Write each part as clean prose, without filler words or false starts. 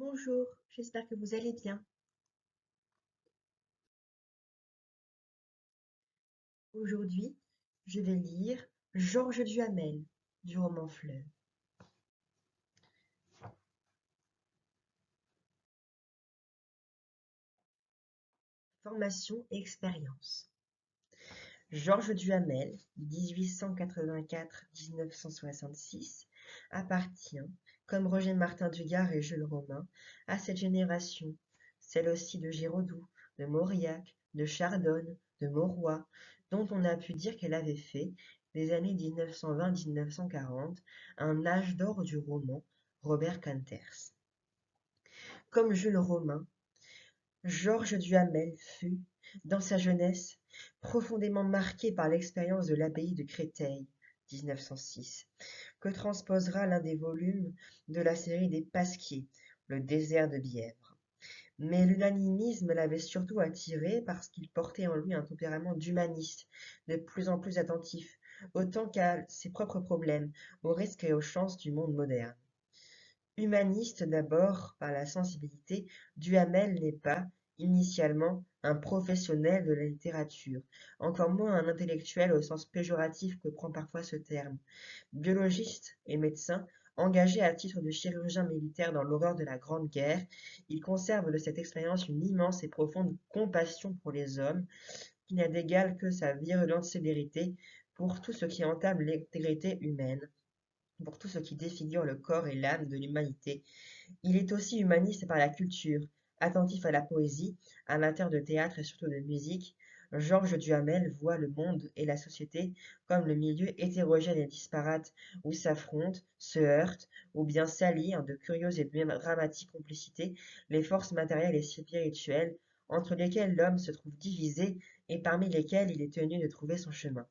Bonjour, j'espère que vous allez bien. Aujourd'hui, je vais lire Georges Duhamel du roman Fleuve. Formation et expérience. Georges Duhamel, 1884-1966, appartient, comme Roger Martin Dugard et Jules Romain, à cette génération, celle aussi de Giraudoux, de Mauriac, de Chardonne, de Mauroy, dont on a pu dire qu'elle avait fait, des années 1920-1940, un âge d'or du roman, Robert Kanters. Comme Jules Romain, Georges Duhamel fut, dans sa jeunesse, profondément marqué par l'expérience de l'abbaye de Créteil, 1906, que transposera l'un des volumes de la série des Pasquiers, Le désert de Bièvre. Mais l'unanimisme l'avait surtout attiré parce qu'il portait en lui un tempérament d'humaniste, de plus en plus attentif, autant qu'à ses propres problèmes, aux risques et aux chances du monde moderne. Humaniste d'abord par la sensibilité, Duhamel n'est pas, initialement, un professionnel de la littérature, encore moins un intellectuel au sens péjoratif que prend parfois ce terme. Biologiste et médecin, engagé à titre de chirurgien militaire dans l'horreur de la Grande Guerre, il conserve de cette expérience une immense et profonde compassion pour les hommes, qui n'a d'égal que sa virulente sévérité pour tout ce qui entame l'intégrité humaine, pour tout ce qui défigure le corps et l'âme de l'humanité. Il est aussi humaniste par la culture, attentif à la poésie, amateur de théâtre et surtout de musique. Georges Duhamel voit le monde et la société comme le milieu hétérogène et disparate où s'affrontent, se heurtent, ou bien s'allient en de curieuses et dramatiques complicités les forces matérielles et spirituelles entre lesquelles l'homme se trouve divisé et parmi lesquelles il est tenu de trouver son chemin.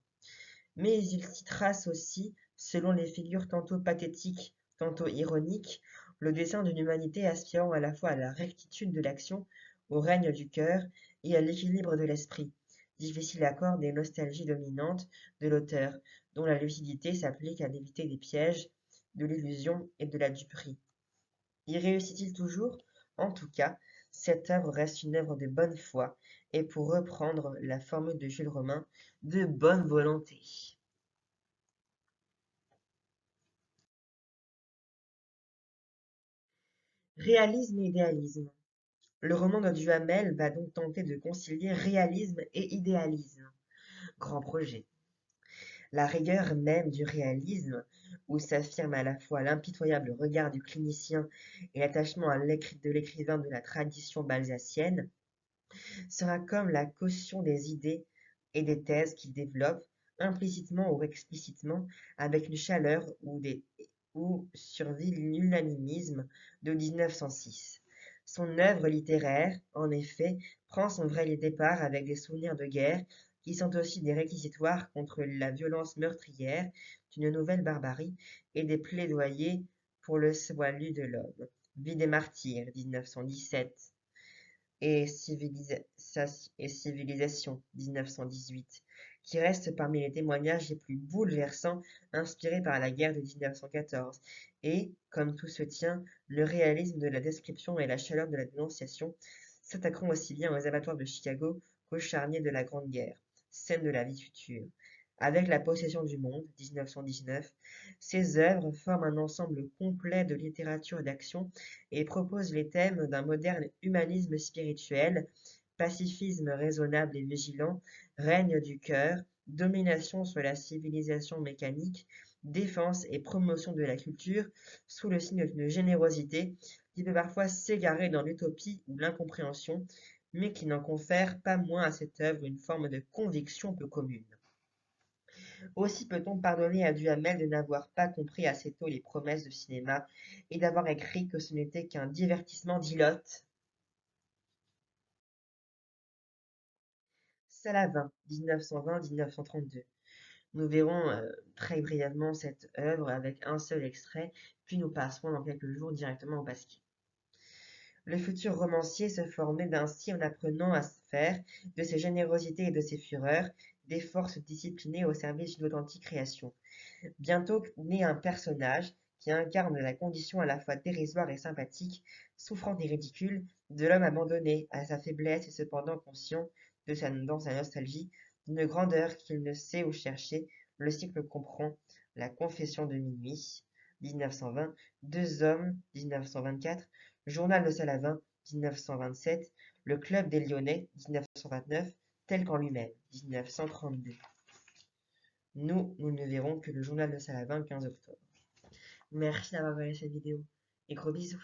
Mais il s'y trace aussi, selon les figures tantôt pathétiques, tantôt ironiques, le dessin d'une humanité aspirant à la fois à la rectitude de l'action, au règne du cœur et à l'équilibre de l'esprit. Difficile accord des nostalgies dominantes de l'auteur, dont la lucidité s'applique à l'éviter des pièges, de l'illusion et de la duperie. Y réussit-il toujours? En tout cas, cette œuvre reste une œuvre de bonne foi et, pour reprendre la formule de Jules Romain, de bonne volonté. Réalisme et idéalisme. Le roman de Duhamel va donc tenter de concilier réalisme et idéalisme. Grand projet. La rigueur même du réalisme, où s'affirme à la fois l'impitoyable regard du clinicien et l'attachement de l'écrivain de la tradition balzacienne, sera comme la caution des idées et des thèses qu'il développe, implicitement ou explicitement, avec une chaleur où survit l'unanimisme de 1906. Son œuvre littéraire, en effet, prend son vrai départ avec des souvenirs de guerre qui sont aussi des réquisitoires contre la violence meurtrière d'une nouvelle barbarie et des plaidoyers pour le salut de l'homme. Vie des martyrs, 1917, et Civilisation, 1918, qui reste parmi les témoignages les plus bouleversants inspirés par la guerre de 1914, et, comme tout se tient, le réalisme de la description et la chaleur de la dénonciation s'attaqueront aussi bien aux abattoirs de Chicago qu'aux charniers de la Grande Guerre, scène de la vie future. Avec La possession du monde, 1919, ces œuvres forment un ensemble complet de littérature d'action et proposent les thèmes d'un moderne humanisme spirituel, pacifisme raisonnable et vigilant, règne du cœur, domination sur la civilisation mécanique, défense et promotion de la culture, sous le signe d'une générosité qui peut parfois s'égarer dans l'utopie ou l'incompréhension, mais qui n'en confère pas moins à cette œuvre une forme de conviction peu commune. Aussi peut-on pardonner à Duhamel de n'avoir pas compris assez tôt les promesses de cinéma et d'avoir écrit que ce n'était qu'un divertissement d'Ilotte. Salavin, 1920-1932. Nous verrons très brièvement cette œuvre avec un seul extrait, puis nous passerons dans quelques jours directement au Pasquier. Le futur romancier se formait ainsi en apprenant à faire, de ses générosités et de ses fureurs, des forces disciplinées au service d'une authentique création. Bientôt naît un personnage qui incarne la condition à la fois dérisoire et sympathique, souffrant et ridicule, de l'homme abandonné à sa faiblesse et cependant conscient, dans sa nostalgie, d'une grandeur qu'il ne sait où chercher. Le cycle comprend La Confession de minuit, 1920, Deux hommes, 1924, Journal de Salavin, 1927, Le Club des Lyonnais, 1929, tel qu'en lui-même, 1932. Nous ne verrons que le Journal de Salavin le 15 octobre. Merci d'avoir regardé cette vidéo et gros bisous.